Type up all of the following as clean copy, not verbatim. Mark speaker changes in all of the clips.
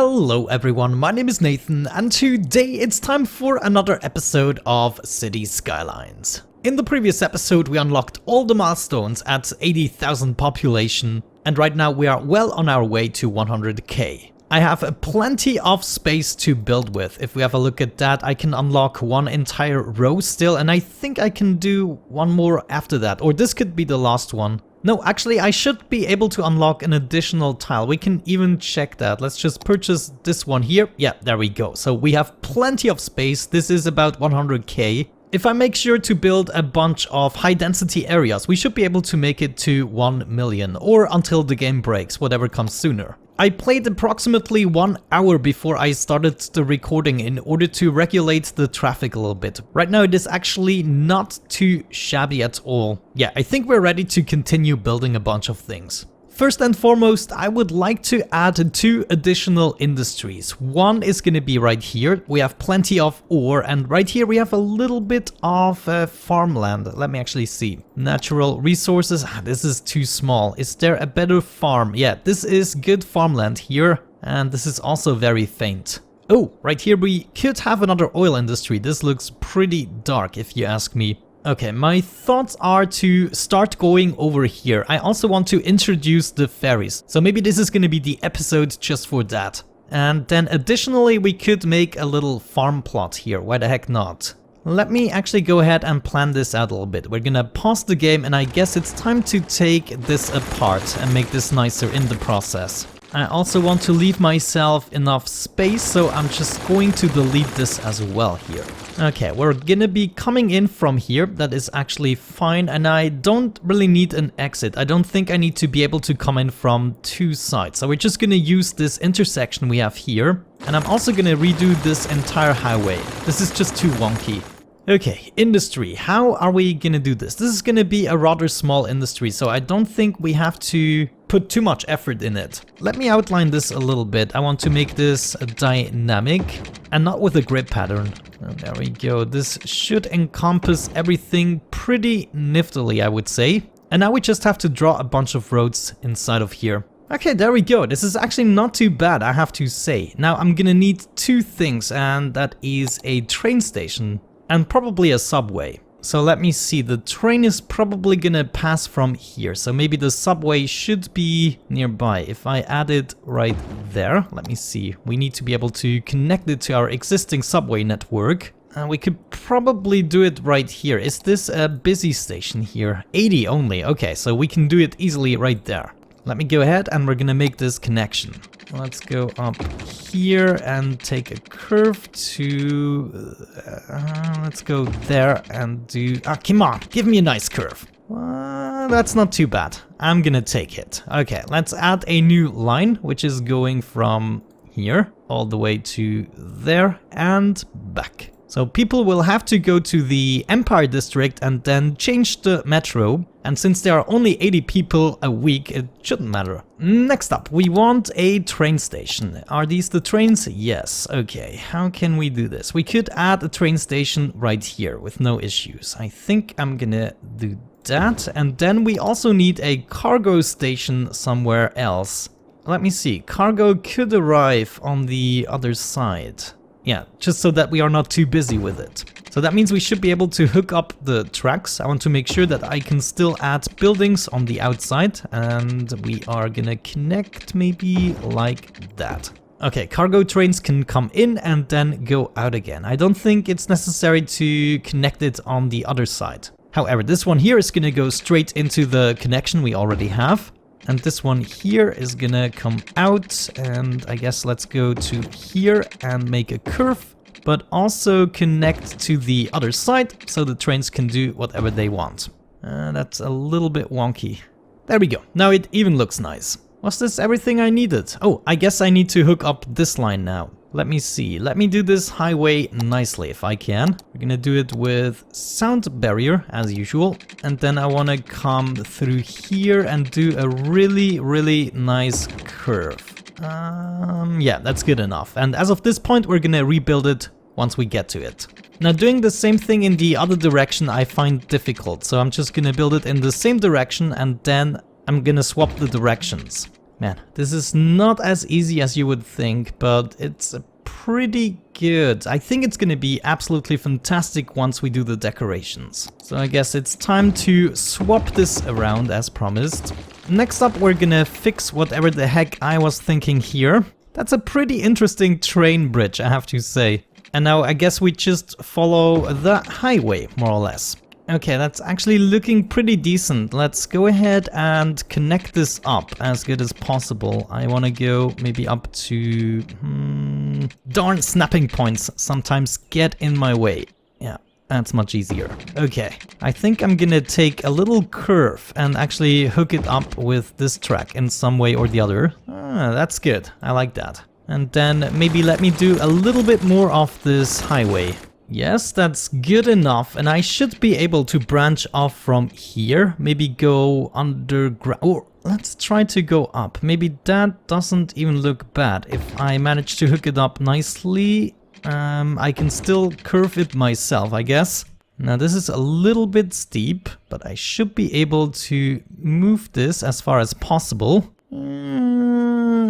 Speaker 1: Hello everyone, my name is Nathan and today it's time for another episode of City Skylines. In the previous episode we unlocked all the milestones at 80,000 population and right now we are well on our way to 100k. I have plenty of space to build with. If we have a look at that, I can unlock one entire row still and I think I can do one more after that, or this could be the last one. No, actually I should be able to unlock an additional tile. We can even check that. Let's just purchase this one here. Yeah, there we go. So we have plenty of space. This is about 100k. If I make sure to build a bunch of high density areas, we should be able to make it to 1 million or until the game breaks, whatever comes sooner. I played approximately 1 hour before I started the recording in order to regulate the traffic a little bit. Right now it is actually not too shabby at all. Yeah, I think we're ready to continue building a bunch of things. First and foremost, I would like to add 2 additional industries. One is going to be right here. We have plenty of ore and right here we have a little bit of farmland. Let me actually see. Natural resources. This is too small. Is there a better farm? Yeah, this is good farmland here and this is also very faint. Oh, right here we could have another oil industry. This looks pretty dark if you ask me. Okay, my thoughts are to start going over here. I also want to introduce the ferries, so maybe this is going to be the episode just for that. And then additionally we could make a little farm plot here, why the heck not? Let me actually go ahead and plan this out a little bit. We're gonna pause the game and I guess it's time to take this apart and make this nicer in the process. I also want to leave myself enough space, so I'm just going to delete this as well here. Okay, we're gonna be coming in from here. That is actually fine, and I don't really need an exit. I don't think I need to be able to come in from 2 sides. So we're just gonna use this intersection we have here, and I'm also gonna redo this entire highway. This is just too wonky. Okay, industry. How are we gonna do this? This is gonna be a rather small industry, so I don't think we have to put too much effort in it. Let me outline this a little bit. I want to make this dynamic and not with a grid pattern. And there we go. This should encompass everything pretty niftily, I would say. And now we just have to draw a bunch of roads inside of here. Okay, there we go. This is actually not too bad, I have to say. Now I'm gonna need 2 things, and that is a train station and probably a subway. So let me see, the train is probably gonna pass from here, so maybe the subway should be nearby. If I add it right there, let me see, we need to be able to connect it to our existing subway network. And we could probably do it right here. Is this a busy station here? 80 only, okay, so we can do it easily right there. Let me go ahead and we're gonna make this connection. Let's go up here and take a curve to... let's go there and do... come on, give me a nice curve. That's not too bad. I'm gonna take it. Okay, let's add a new line, which is going from here all the way to there and back. So people will have to go to the Empire District and then change the metro. And since there are only 80 people a week, it shouldn't matter. Next up, we want a train station. Are these the trains? Yes. Okay, how can we do this? We could add a train station right here with no issues. I think I'm gonna do that. And then we also need a cargo station somewhere else. Let me see. Cargo could arrive on the other side. Yeah, just so that we are not too busy with it. So that means we should be able to hook up the tracks. I want to make sure that I can still add buildings on the outside, and we are gonna connect maybe like that. Okay, cargo trains can come in and then go out again. I don't think it's necessary to connect it on the other side. However, this one here is gonna go straight into the connection we already have. And this one here is gonna come out, and I guess let's go to here and make a curve, but also connect to the other side so the trains can do whatever they want. That's a little bit wonky. There we go. Now it even looks nice. Was this everything I needed? Oh, I guess I need to hook up this line now. Let me see. Let me do this highway nicely if I can. We're gonna do it with sound barrier as usual. And then I want to come through here and do a really nice curve. Yeah, that's good enough. And as of this point, we're gonna rebuild it once we get to it. Now doing the same thing in the other direction I find difficult. So I'm just gonna build it in the same direction and then I'm gonna swap the directions. Man, this is not as easy as you would think, but it's pretty good. I think it's gonna be absolutely fantastic once we do the decorations. So I guess it's time to swap this around as promised. Next up, we're gonna fix whatever the heck I was thinking here. That's a pretty interesting train bridge, I have to say. And now I guess we just follow the highway, more or less. Okay, that's actually looking pretty decent. Let's go ahead and connect this up as good as possible. I want to go maybe up to... darn, snapping points sometimes get in my way. Yeah, that's much easier. Okay, I think I'm gonna take a little curve and actually hook it up with this track in some way or the other. Ah, that's good. I like that. And then maybe let me do a little bit more of this highway. Yes, that's good enough, and I should be able to branch off from here. Maybe go underground, or let's try to go up. Maybe that doesn't even look bad. If I manage to hook it up nicely, I can still curve it myself, I guess. Now this is a little bit steep, but I should be able to move this as far as possible.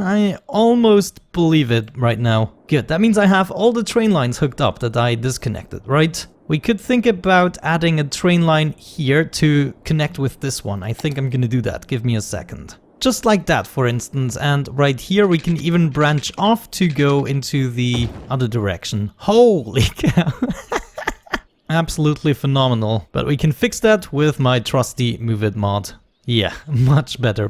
Speaker 1: I almost believe it right now. Good, that means I have all the train lines hooked up that I disconnected, right? We could think about adding a train line here to connect with this one. I think I'm gonna do that. Give me a second. Just like that, for instance, and right here we can even branch off to go into the other direction. Holy cow! Absolutely phenomenal. But we can fix that with my trusty Move It mod. Yeah, much better,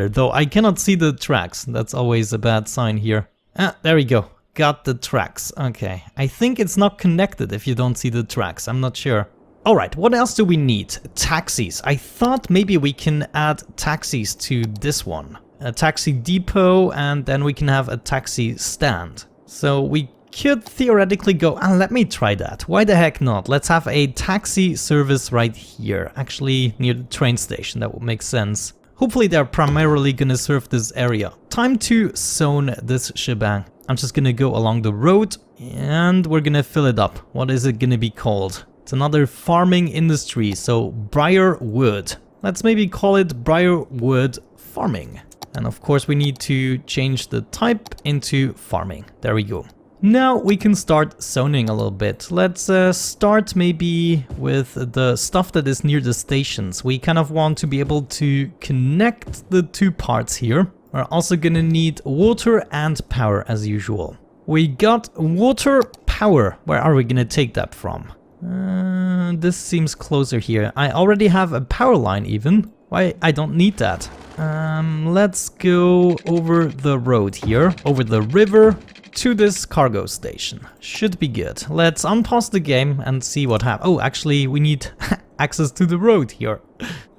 Speaker 1: though I cannot see the tracks. That's always a bad sign here. Ah, there we go. Got the tracks. Okay, I think it's not connected if you don't see the tracks. I'm not sure. Alright, what else do we need? Taxis. I thought maybe we can add taxis to this one. A taxi depot, and then we can have a taxi stand. So we could theoretically go... let me try that. Why the heck not? Let's have a taxi service right here. Actually, near the train station. That would make sense. Hopefully they're primarily gonna serve this area. Time to zone this shebang. I'm just gonna go along the road and we're gonna fill it up. What is it gonna be called? It's another farming industry, so Briarwood. Let's maybe call it Briarwood Farming. And of course we need to change the type into farming. There we go. Now we can start zoning a little bit. Let's start maybe with the stuff that is near the stations. We kind of want to be able to connect the two parts here. We're also gonna need water and power as usual. We got water, power. Where are we gonna take that from? This seems closer here. I already have a power line even. Why? I don't need that. Let's go over the road here, over the river to this cargo station. Should be good. Let's unpause the game and see what happens. Oh, actually, we need access to the road here.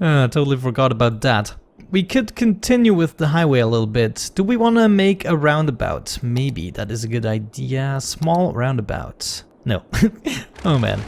Speaker 1: Totally forgot about that. We could continue with the highway a little bit. Do we want to make a roundabout? Maybe that is a good idea. Small roundabout. No. Oh man,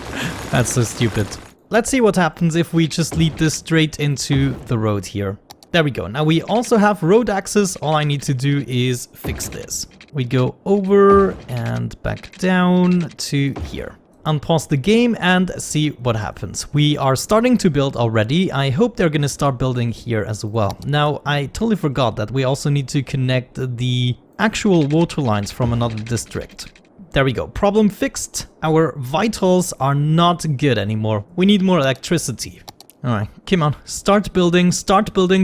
Speaker 1: that's so stupid. Let's see what happens if we just lead this straight into the road here. There we go. Now we also have road access. All I need to do is fix this. We go over and back down to here. Unpause the game and see what happens. We are starting to build already. I hope they're gonna start building here as well. Now, I totally forgot that we also need to connect the actual water lines from another district. There we go. Problem fixed. Our vitals are not good anymore. We need more electricity. Alright, come on. Start building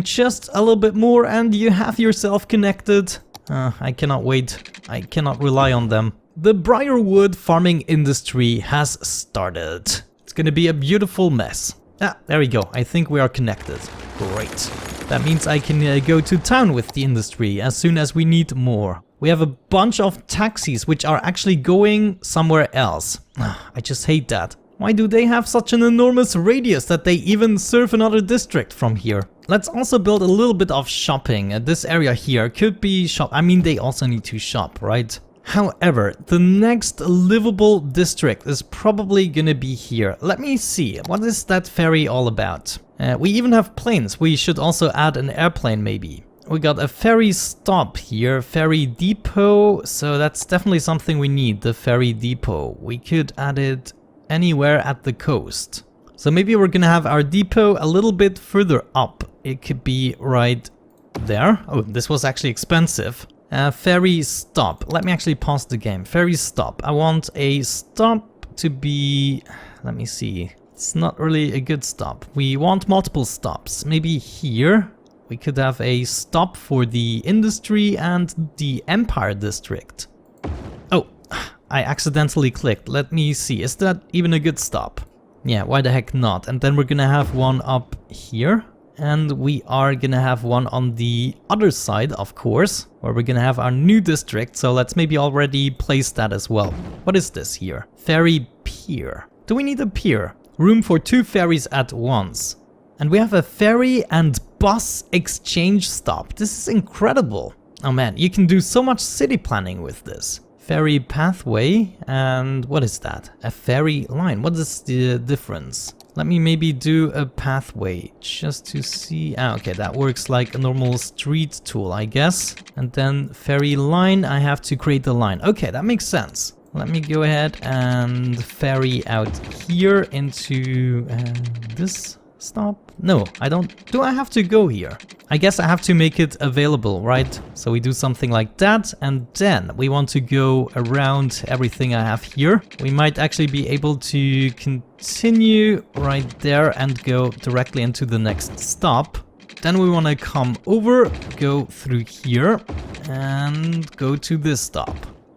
Speaker 1: just a little bit more and you have yourself connected. I cannot wait. I cannot rely on them. The Briarwood farming industry has started. It's gonna be a beautiful mess. Ah, there we go. I think we are connected. Great. That means I can go to town with the industry as soon as we need more. We have a bunch of taxis which are actually going somewhere else. I just hate that. Why do they have such an enormous radius that they even serve another district from here? Let's also build a little bit of shopping. This area here could be shop. I mean, they also need to shop, right? However, the next livable district is probably gonna be here. Let me see. What is that ferry all about? We even have planes. We should also add an airplane maybe. We got a ferry stop here, Ferry Depot. So that's definitely something we need, the Ferry Depot. We could add it anywhere at the coast. So maybe we're gonna have our depot a little bit further up. It could be right there. Oh, this was actually expensive. Ferry stop. Let me actually pause the game. Ferry stop. I want a stop to be... Let me see. It's not really a good stop. We want multiple stops. Maybe here we could have a stop for the industry and the Empire District. Oh, I accidentally clicked. Let me see. Is that even a good stop? Yeah, why the heck not? And then we're gonna have one up here. And we are gonna have one on the other side, of course, where we're gonna have our new district. So let's maybe already place that as well. What is this here? Ferry pier. Do we need a pier? Room for 2 ferries at once. And we have a ferry and bus exchange stop. This is incredible. Oh man, you can do so much city planning with this. Ferry pathway, and what is that? A ferry line. What is the difference? Let me maybe do a pathway just to see. Ah, okay, that works like a normal street tool, I guess. And then ferry line, I have to create the line. Okay, that makes sense. Let me go ahead and ferry out here into this stop. No, I don't. Do I have to go here? I guess I have to make it available, right? So we do something like that, and then we want to go around everything I have here. We might actually be able to continue right there and go directly into the next stop. Then we want to come over, go through here, and go to this stop.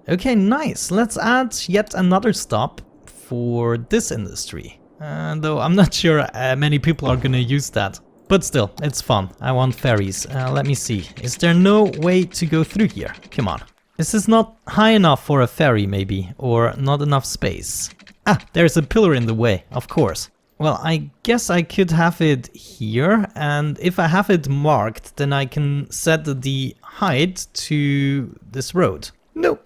Speaker 1: Okay, nice. Let's add yet another stop for this industry. Though I'm not sure many people are gonna use that. But still, it's fun. I want ferries. Let me see. Is there no way to go through here? Come on. Is this not high enough for a ferry, maybe? Or not enough space? Ah, there's a pillar in the way, of course. Well, I guess I could have it here. And if I have it marked, then I can set the height to this road. Nope.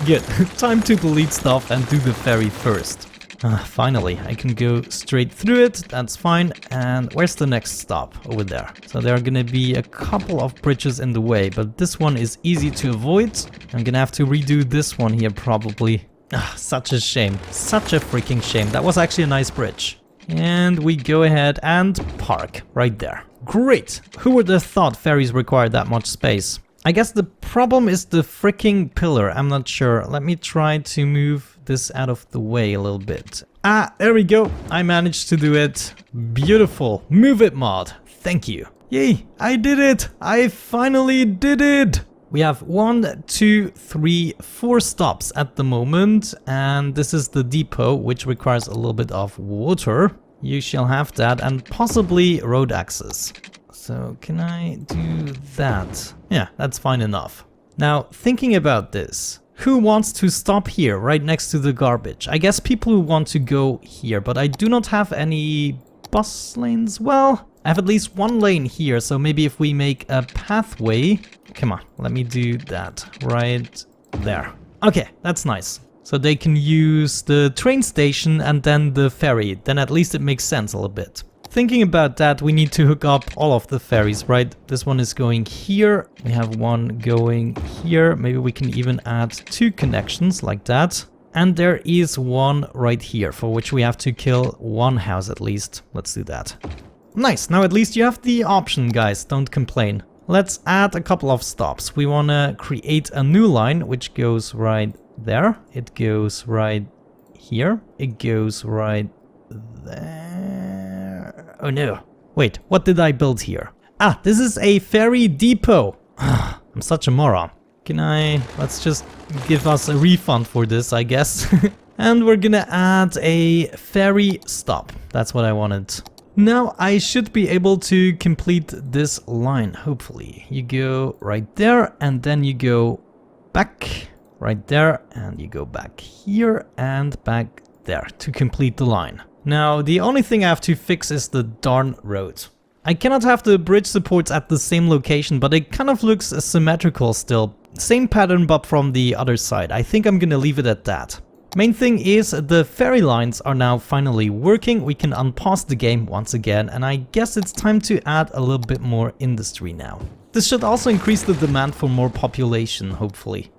Speaker 1: Good. Time to delete stuff and do the ferry first. Finally, I can go straight through it, that's fine. And where's the next stop? Over there. So there are gonna be a couple of bridges in the way, but this one is easy to avoid. I'm gonna have to redo this one here probably. Such a shame. Such a freaking shame. That was actually a nice bridge. And we go ahead and park right there. Great! Who would have thought ferries require that much space? I guess the problem is the freaking pillar. I'm not sure. Let me try to move this out of the way a little bit. Ah, there we go. I managed to do it. Beautiful. Move it mod. Thank you. Yay, I did it. I finally did it. We have 1, 2, 3, 4 stops at the moment. And this is the depot, which requires a little bit of water. You shall have that, and possibly road access. So can I do that? Yeah, that's fine enough. Now, thinking about this, who wants to stop here, right next to the garbage? I guess people who want to go here, but I do not have any bus lanes. Well, I have at least one lane here, so maybe if we make a pathway... Come on, let me do that right there. Okay, that's nice. So they can use the train station and then the ferry. Then at least it makes sense a little bit. Thinking about that, we need to hook up all of the ferries, right? This one is going here. We have one going here. Maybe we can even add 2 connections like that. And there is one right here, for which we have to kill 1 house at least. Let's do that. Nice. Now at least you have the option, guys. Don't complain. Let's add a couple of stops. We want to create a new line, which goes right there. It goes right here. It goes right there. Oh no. Wait, what did I build here? Ah, this is a ferry depot. I'm such a moron. Let's just give us a refund for this, I guess. And we're gonna add a ferry stop. That's what I wanted. Now I should be able to complete this line, hopefully. You go right there, and then you go back right there, and you go back here and back there to complete the line. Now, the only thing I have to fix is the darn road. I cannot have the bridge supports at the same location, but it kind of looks symmetrical still. Same pattern, but from the other side. I think I'm gonna leave it at that. Main thing is the ferry lines are now finally working. We can unpause the game once again, and I guess it's time to add a little bit more industry now. This should also increase the demand for more population, hopefully.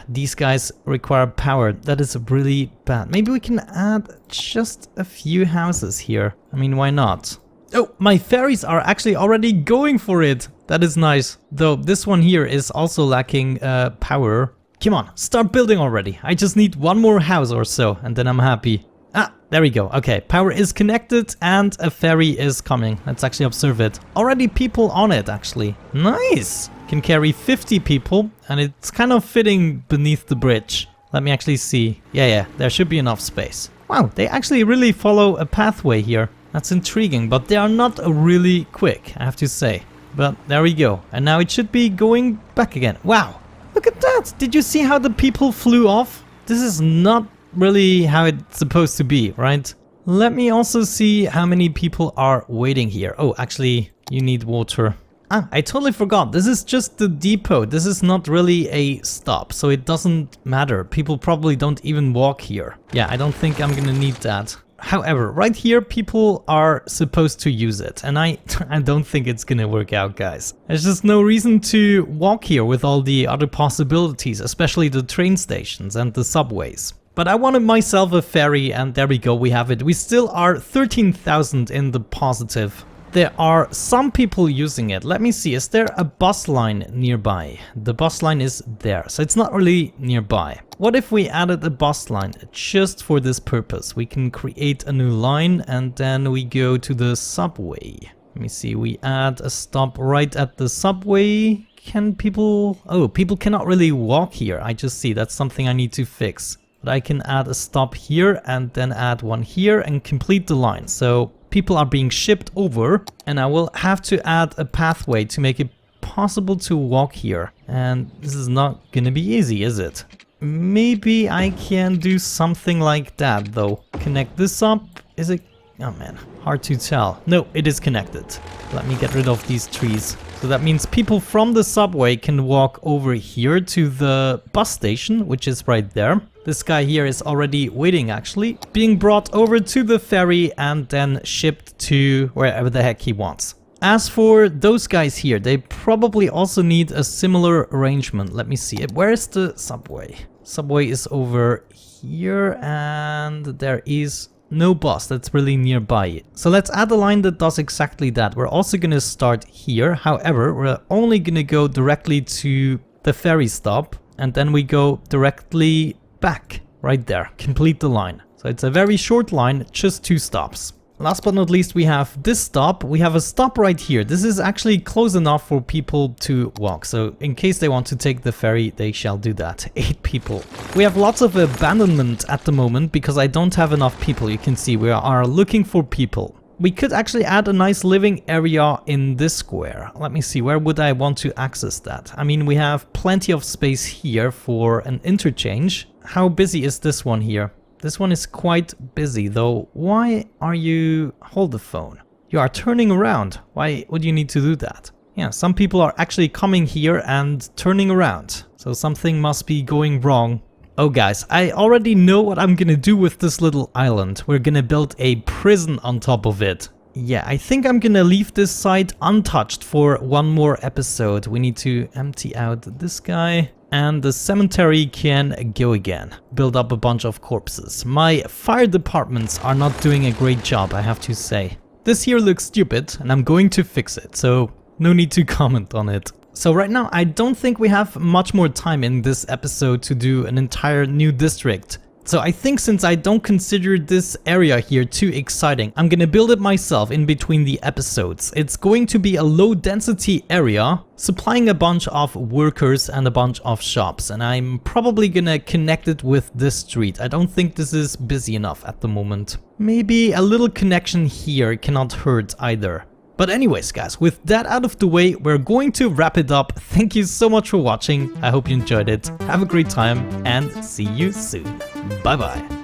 Speaker 1: These guys require power. That is really bad. Maybe we can add just a few houses here. I mean, why not? Oh, my ferries are actually already going for it. That is nice. Though this one here is also lacking power. Come on, start building already. I just need one more house or so and then I'm happy. Ah, there we go. Okay, power is connected and a ferry is coming. Let's actually observe it. Already people on it actually. Nice. Can carry 50 people and it's kind of fitting beneath the bridge. Let me actually see. Yeah, there should be enough space. Wow, they actually really follow a pathway here. That's intriguing, but they are not really quick, I have to say. But there we go. And now it should be going back again. Wow. Look at that! Did you see how the people flew off? This is not really how it's supposed to be, right? Let me also see how many people are waiting here. Oh, actually, you need water. Ah, I totally forgot. This is just the depot. This is not really a stop, so it doesn't matter. People probably don't even walk here. Yeah, I don't think I'm gonna need that. However, right here, people are supposed to use it, and I don't think it's gonna work out, guys. There's just no reason to walk here with all the other possibilities, especially the train stations and the subways. But I wanted myself a ferry, and there we go, we have it. We still are 13,000 in the positive. There are some people using it. Let me see, is there a bus line nearby? The bus line is there, so it's not really nearby. What if we added a bus line just for this purpose? We can create a new line and then we go to the subway. Let me see, we add a stop right at the subway. Can people... Oh, people cannot really walk here. I just see, that's something I need to fix. But I can add a stop here and then add one here and complete the line. So people are being shipped over and I will have to add a pathway to make it possible to walk here. And this is not gonna be easy, is it? Maybe I can do something like that though. Connect this up. Is it? Oh man, hard to tell. No, it is connected. Let me get rid of these trees. So that means people from the subway can walk over here to the bus station, which is right there. This guy here is already waiting actually, being brought over to the ferry and then shipped to wherever the heck he wants. As for those guys here, they probably also need a similar arrangement. Let me see it. Where is the subway? Subway is over here and there is no bus that's really nearby. So let's add a line that does exactly that. We're also going to start here. However, we're only going to go directly to the ferry stop and then we go directly back right there. Complete the line. So it's a very short line, just 2 stops. Last but not least, we have this stop. We have a stop right here. This is actually close enough for people to walk. So in case they want to take the ferry, they shall do that. 8 people. We have lots of abandonment at the moment because I don't have enough people. You can see we are looking for people. We could actually add a nice living area in this square. Let me see, where would I want to access that? I mean, we have plenty of space here for an interchange. How busy is this one here? This one is quite busy though. Why are you... Hold the phone. You are turning around. Why would you need to do that? Yeah, some people are actually coming here and turning around. So something must be going wrong. Oh guys, I already know what I'm gonna do with this little island. We're gonna build a prison on top of it. Yeah, I think I'm gonna leave this site untouched for one more episode. We need to empty out this guy. And the cemetery can go again. Build up a bunch of corpses. My fire departments are not doing a great job, I have to say. This here looks stupid and I'm going to fix it, so no need to comment on it. So right now I don't think we have much more time in this episode to do an entire new district. So I think since I don't consider this area here too exciting, I'm gonna build it myself in between the episodes. It's going to be a low density area, supplying a bunch of workers and a bunch of shops. And I'm probably gonna connect it with this street. I don't think this is busy enough at the moment. Maybe a little connection here cannot hurt either. But anyways guys, with that out of the way, we're going to wrap it up. Thank you so much for watching. I hope you enjoyed it. Have a great time and see you soon. Bye bye.